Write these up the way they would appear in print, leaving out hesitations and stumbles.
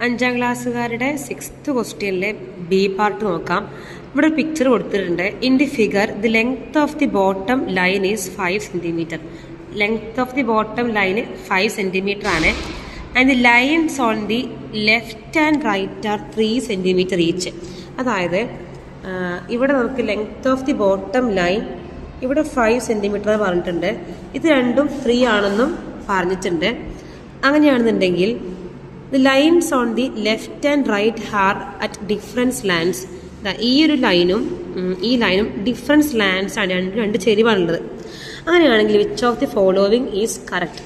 അഞ്ചാം ക്ലാസ്സുകാരുടെ 6th ക്വസ്റ്റ്യനിലെ B part നോക്കാം. ഇവിടെ ഒരു പിക്ചർ കൊടുത്തിട്ടുണ്ട്. In the figure the length of the bottom line is 5 centimetre. Length of the bottom ലൈന് 5 centimetre ആണ്. And the lines on the left and right are 3 centimetre each. അതായത് ഇവിടെ നമുക്ക് length of the bottom line ഇവിടെ 5 centimetre പറഞ്ഞിട്ടുണ്ട്. ഇത് രണ്ടും 3 ആണെന്നും പറഞ്ഞിട്ടുണ്ട്. അങ്ങനെയാണെന്നുണ്ടെങ്കിൽ the lines on the left and right are at different lengths. ഈ ഒരു ലൈനും ഈ ലൈനും ഡിഫറൻസ് ലാൻഡ്സ് ആണ്, രണ്ട് ചെരിവാണുള്ളത്. അങ്ങനെയാണെങ്കിൽ which of the following is correct?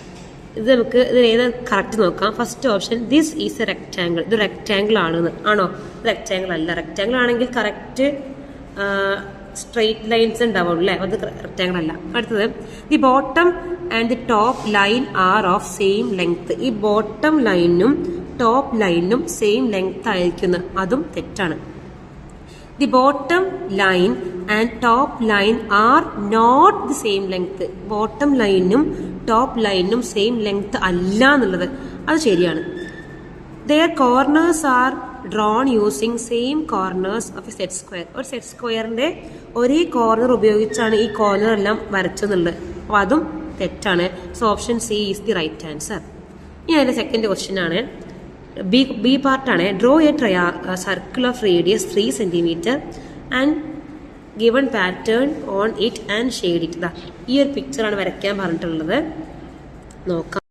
ഇത് നമുക്ക് ഇതിൽ ഏത് കറക്റ്റ് നോക്കാം. First option this is A rectangle. ഇത് റെക്റ്റാങ്കിൾ ആണെന്ന് ആണോ? റെക്റ്റാങ്കിൾ അല്ല. റെക്റ്റാങ്കിൾ ആണെങ്കിൽ കറക്റ്റ് സ്ട്രെയിറ്റ് ലൈൻസ് ഉണ്ടാവുള്ളൂ അല്ലേ? അത് റെക്റ്റാങ്കിൾ അല്ല. അടുത്തത് the bottom and the top line are of same length. ഈ ബോട്ടം ലൈനും ടോപ്പ് ലൈനും സെയിം ലെങ്ത് ആയിരിക്കുന്നു, അതും തെറ്റാണ്. The bottom line and top line are not the same length. Bottom ലൈനും ടോപ്പ് ലൈനും സെയിം ലെങ്ത് അല്ല എന്നുള്ളത് അത് ശരിയാണ്. There corners are drawn using same corners of a set square. ഒരു സെറ്റ് സ്ക്വയറിന്റെ ഒരേ കോർണർ ഉപയോഗിച്ചാണ് ഈ കോർണർ എല്ലാം വരച്ചെന്നുള്ളത്. അപ്പോൾ അതും തെറ്റാണ്. So option C is the right answer. ഇനി അതിന്റെ സെക്കൻഡ് ക്വസ്റ്റ്യൻ ആണ്, ബി പാർട്ടാണ്. Draw a circle of radius 3 centimetre and given pattern on it and shade it. ഈ ഒരു പിക്ചറാണ് വരയ്ക്കാൻ പറഞ്ഞിട്ടുള്ളത്. നോക്കാം.